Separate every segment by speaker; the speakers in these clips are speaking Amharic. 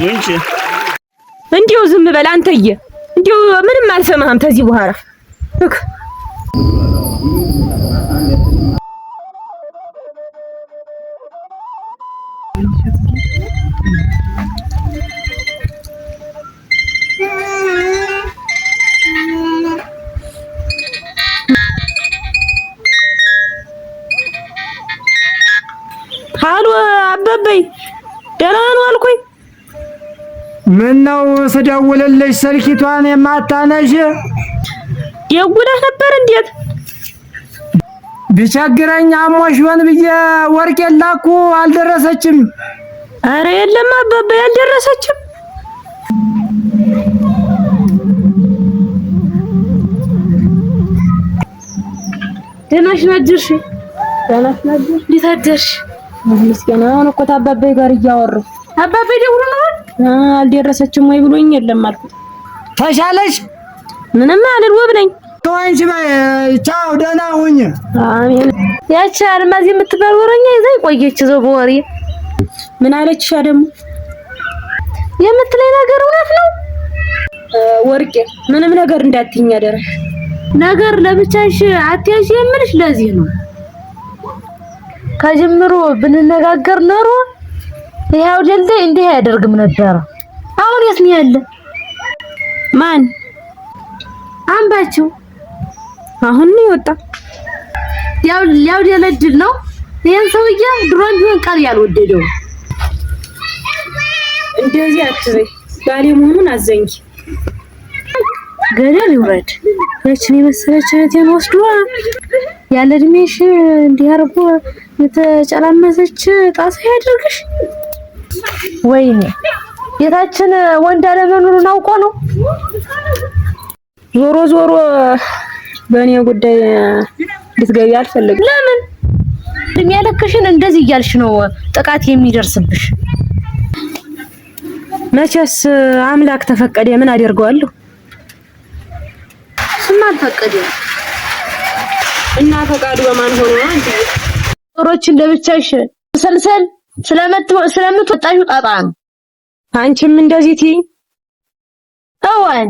Speaker 1: እንጂ
Speaker 2: እንዲው ዝም በል አንተዬ። እንዲው ምንም አልሰማህም ተዚህ በኋላ ሃሎ አበበይ ደህና ነው አልኩኝ።
Speaker 3: ምነው ስደውልልሽ ስልኪቷን የማታነሺ?
Speaker 2: ደውለህ ነበር እንዴት?
Speaker 3: ቢቸግረኝ አሞሽ ሆን ብዬ ወርቄን ላኩ አልደረሰችም።
Speaker 2: አረ የለም አበበይ አልደረሰችም። ደህናሽ ናድርሽ? ደህናሽ ናድርሽ? እንዴት አደርሽ?
Speaker 4: ምስጋና ነው እኮ ታባበይ ጋር እያወራሁ።
Speaker 2: አባበይ ደውሎ ነው
Speaker 4: አልደረሰችም ወይ ብሎኝ የለም አልኩት።
Speaker 3: ተሻለሽ?
Speaker 2: ምንም አልልወብ ነኝ።
Speaker 3: ተወንሽ በይ ቻው ደህና ሁኝ።
Speaker 2: አሜን። ያቺ አልማዝ የምትባል ወረኛ ይዛኝ ቆየች እዛው በወሬ።
Speaker 4: ምን አለችሽ ደግሞ?
Speaker 2: የምትለኝ ነገር እውነት ነው?
Speaker 4: ወርቄ ምንም ነገር እንዳትይኝ አደረሽ።
Speaker 2: ነገር ለብቻሽ አትያሽ የምልሽ ለዚህ ነው። ከጅምሩ ብንነጋገር ኖሮ ይሄው ጀልዴ እንዲህ አያደርግም ነበር። አሁን የት ነው ያለ?
Speaker 4: ማን?
Speaker 2: አምባቸው
Speaker 4: አሁን ነው የወጣ።
Speaker 2: ያው ደለድል ነው። ይሄን ሰውዬ ድሮን ቢሆን ቃል ያልወደደው።
Speaker 4: እንደዚህ አትበይ። ባሌ መሆኑን አዘንጊ።
Speaker 2: ገደል ይውረድ። ያችን የመሰለች እህቴን ወስዶ ያለ እድሜሽ እንዲህ አርጎ የተጨላመሰች ጣሳ ያድርግሽ። ወይኔ የታችን ወንድ አለመኖሩን አውቆ ነው።
Speaker 4: ዞሮ ዞሮ በእኔ ጉዳይ ልትገቢ አልፈልግም።
Speaker 2: ለምን እድሜ ልክሽን እንደዚህ እያልሽ ነው ጥቃት የሚደርስብሽ?
Speaker 4: መቼስ አምላክ ተፈቀደ ምን አደርገዋለሁ?
Speaker 2: ስማን ፈቀደ
Speaker 4: እና ፈቃዱ በማን ሆኖ አንቺ
Speaker 2: ጦሮችን ለብቻሽ ሰልሰል ስለምትወጣሽ ጣጣ ነው።
Speaker 4: አንቺም እንደዚህ ትይ?
Speaker 2: አዋን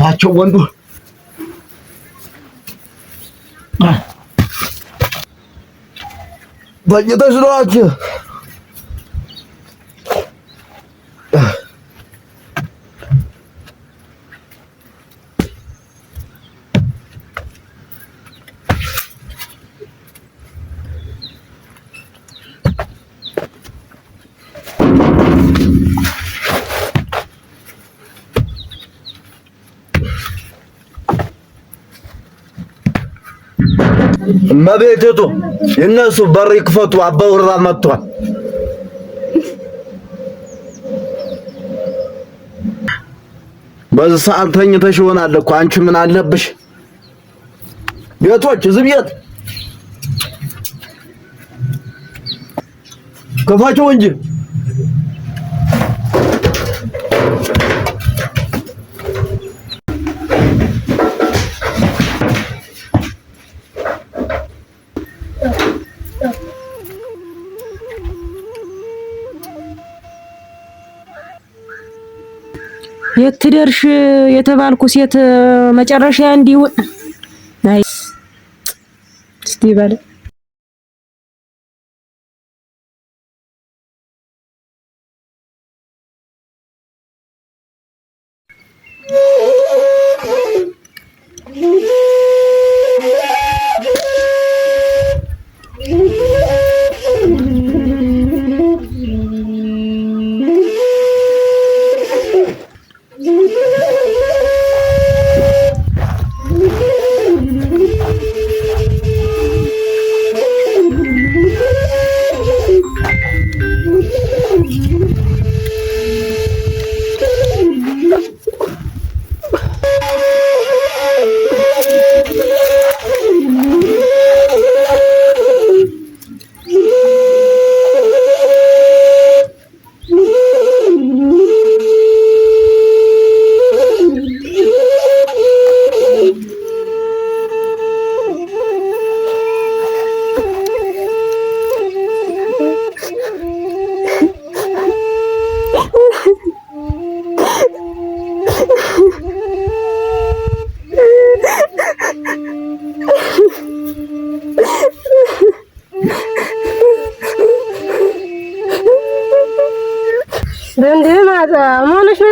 Speaker 3: ባቸው ወንዱ ባየተሽ ነው አንቺ? መቤቴቱ የነሱ በር ይክፈቱ፣ አባወራ መጥቷል። በዚህ ሰዓት ተኝተሽ ይሆናል እኮ አንቺ ምን አለብሽ? ቤቶች እዚህ ቤት ክፈችው እንጂ
Speaker 4: የት ትደርሽ የተባልኩ ሴት መጨረሻ እንዲሁ ናይስ እስቲ ባለ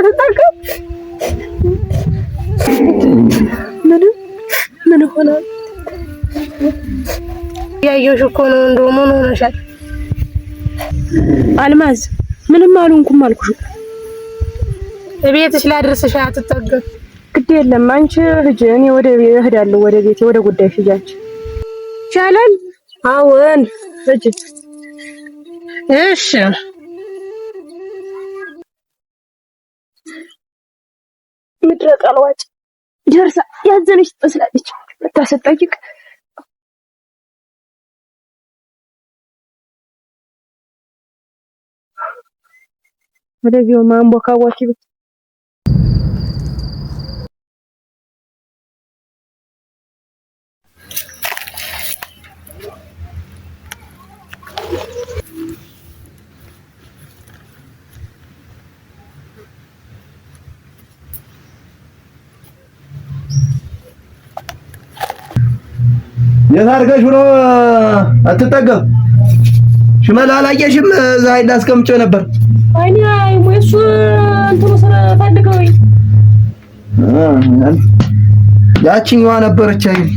Speaker 2: አትጠቀም ምን ሆነ ያየሽ እኮ ነው እንደው ምን ሆነሻል አልማዝ ምንም አልሆንኩም አልኩሽ እቤትሽ ላድርስሽ አትጠገብ ግድ የለም አንቺ ሂጂ እኔ ወደ እሄዳለሁ ወደ ቤቴ ወደ ጉዳይሽ ሂጂ ይቻላል አዎን ሂጂ እሺ ምድረ ቀልዋጭ ደርሳ ያዘነች ትመስላለች መታሰጣቂቅ ወደዚህ ማንቦ ካዋኪ
Speaker 1: የታርገሽ ብሎ አትጠገብ ሽመል አላየሽም እዛ ሄዳ አስቀምጬው ነበር
Speaker 2: አይኔ ወይስ እንትኑ ስለፈልገው
Speaker 1: ያቺኛዋ ነበረች አይደል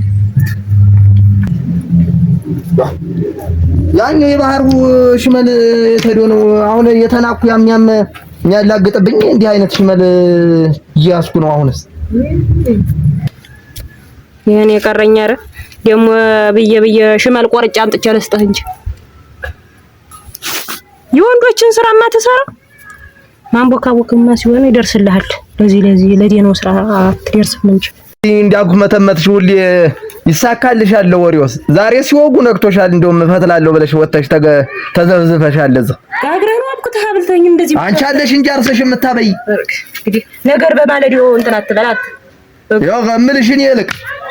Speaker 1: ያኛው የባህሩ ሽመል የተዶ ነው አሁን የተናኩ ያም የሚያላግጥብኝ እንዲህ አይነት ሽመል እያስኩ ነው አሁንስ
Speaker 4: ይሄን የቀረኝ አይደል ደሞ በየ ሽመል ቆርጬ አምጥቼ ልስጥህ እንጂ የወንዶችን ስራማ ተሰራ ማንቦካቦክማ ሲሆን ይደርስልሃል ለዚህ ለዲኖ ስራ አትደርስም እንጂ
Speaker 1: እንዲያጉ መተመትሽ ሁሌ ይሳካልሻል ወሪውስ ዛሬ ሲወጉ ነክቶሻል እንደውም ፈትላለሁ ብለሽ ወጣሽ ተዘብዝፈሻል እዛ
Speaker 4: ጋግረህ ነው አብኩት ሀብልተኝ እንደዚህ
Speaker 1: አንቺ አለሽ እንጂ አርሰሽ የምታበይ
Speaker 4: እንግዲህ ነገር በማለዲው እንትን አትበላት
Speaker 1: ያው ገምልሽን ይልቅ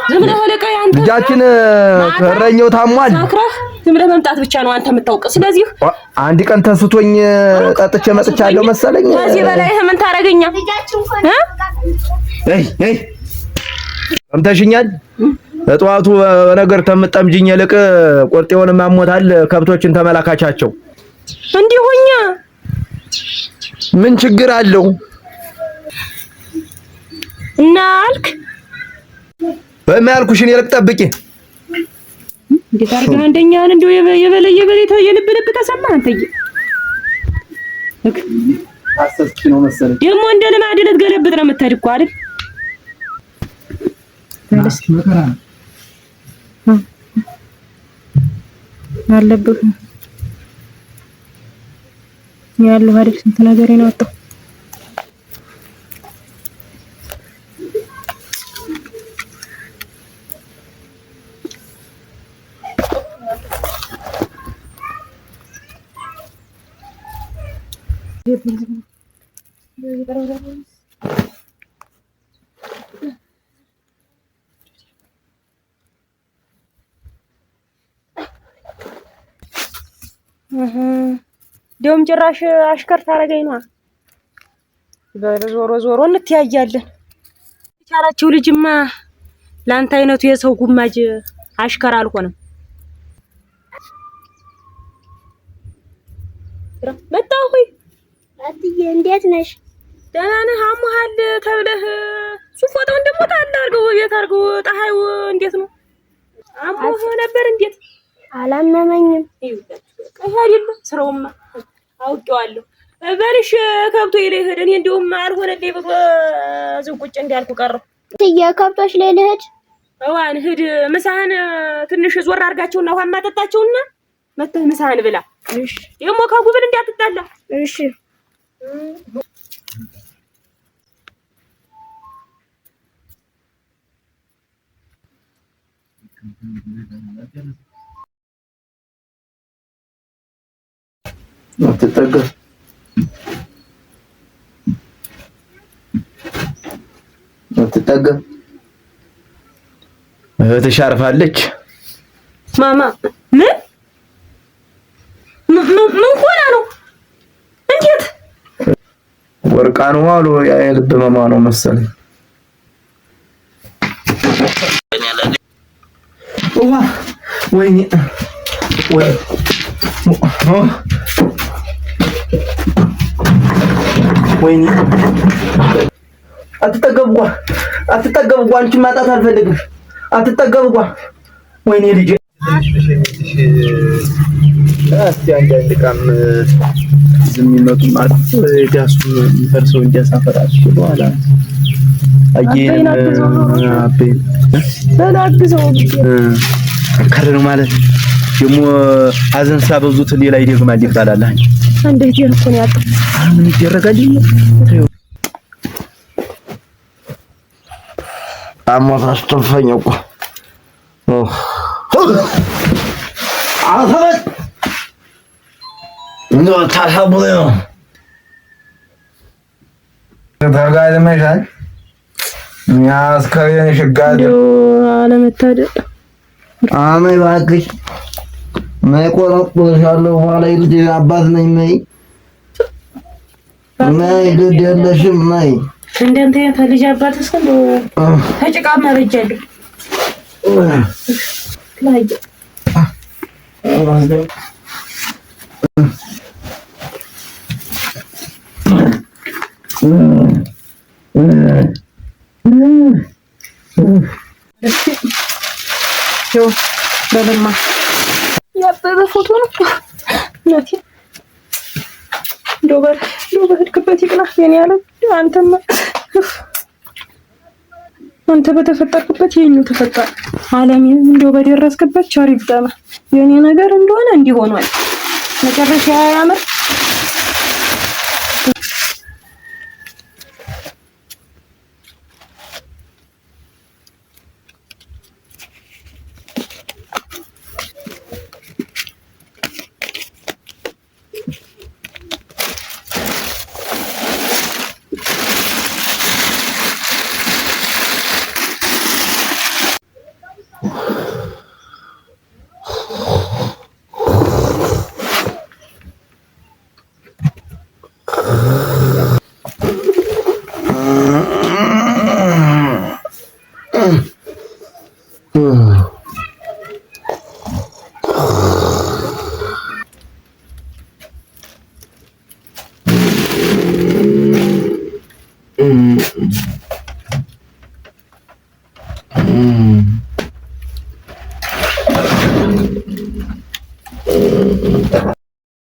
Speaker 4: ዝም ብለህ ለቀይ አንተ
Speaker 1: ልጃችን ከረኛው ታሟል
Speaker 4: ሳክራህ ዝም ብለህ መምጣት ብቻ ነው አንተ የምታውቅ ስለዚህ
Speaker 1: አንድ ቀን ተስቶኝ ጠጥቼ መጥቻለሁ መሰለኝ
Speaker 4: ከዚህ በላይ ምን ታረገኛ
Speaker 1: እይ ሰምተሽኛል ለጧቱ ነገር ተመጣምጅኝ ይልቅ ቆርጤውን ማሞታል ከብቶችን ተመላካቻቸው
Speaker 4: እንዲሁኛ
Speaker 1: ምን ችግር አለው
Speaker 4: እና አልክ
Speaker 1: በማልኩሽን ይልቅ ጠብቂ
Speaker 4: እንዴት አርጋ አንደኛን እንደው የበለየ የልብ ተሰማ አንተዬ
Speaker 1: አሰስኪ ነው መሰለኝ
Speaker 4: ደሞ እንደ ልማድ ልትገለብጥ ነው የምትሄድ እኮ አይደል ታለስ
Speaker 3: መከራ
Speaker 4: አለብህ ያለው አይደል ስንት ነገር ነው አጣው ደም ጭራሽ አሽከር ታረገኝ ነው ዞሮ እንተያያለን የቻላችሁ ልጅማ ላንተ አይነቱ የሰው ጉማጅ አሽከር አልሆነም መጣሁ
Speaker 5: አትዬ እንዴት ነሽ
Speaker 4: ደህና ነህ አሞሃል ተብለህ ሱፎታው እንደሞታ አድርገው ቤት አድርገው ፀሐዩ እንዴት ነው አሞህ ነበር እንዴት
Speaker 5: አላመመኝም
Speaker 4: ቀይ አይደለም ስራውማ አውቄዋለሁ በልሽ ከብቶ ይልሄድ እኔ እንደውም አልሆነልኝ ብሎ ዝም ቁጭ እንዳልኩ ቀረሁ
Speaker 5: አትዬ ከብቶች ላይ ልሄድ
Speaker 4: አዋን ሂድ ምሳህን ትንሽ ዞር አድርጋቸውና ውሃ ማጠጣቸውና መተህ ምሳህን ብላ እሺ ደሞ ከጉብል እንዳትጣላ
Speaker 5: እሺ
Speaker 1: አትጠገብ እህትሽ አርፋለች
Speaker 4: ማማ ምን ሆና ነው እንዴት
Speaker 1: ወርቃ ነው አሉ የልብ መማ ነው መሰለኝ ወይኔ ወይ ወይኔ አትጠገብኳ አንቺ ማጣት አልፈልግም። አትጠገብኳ ወይኔ ልጄ እስቲ አንዳንድ ቃም ዝም ይመጡ ማለት ዳሱ ፈርሰው እንዲያሳፈራችሁ በኋላ አየን አቤ
Speaker 2: ተናግዘው
Speaker 1: ከረ ነው ማለት ደግሞ ሀዘን ሳበዙት ሌላ ይደግማል ይባላል።
Speaker 2: እንዴት ይሆን ያጣ
Speaker 1: ምን ይደረጋል? አሞት አስተፈኝ እኮ አፈት ነው ታሳቡለ ነው ተጋለ መሻል ያስከረን ሽጋደ
Speaker 2: አለመታደል
Speaker 1: አመይ ባክሽ ማይቆረጥሻለሁ በኋላ ልጅ አባት ነኝ ነይ ግድ የለሽም ነይ
Speaker 4: እንደንተ ልጅ አባት እስከ ተጭቃ ማበጃለሁ ላይ በለማ ያበበ ፎቶ ነው ነቲ ዶበር ከበት ይቅና የኔ ያለ አንተ በተፈጠርክበት የኔ ተፈጠረ ዓለም እንደው በደረስክበት ቸር ይግጠማ የኔ ነገር እንደሆነ እንዲሆኗል መጨረሻ ያምር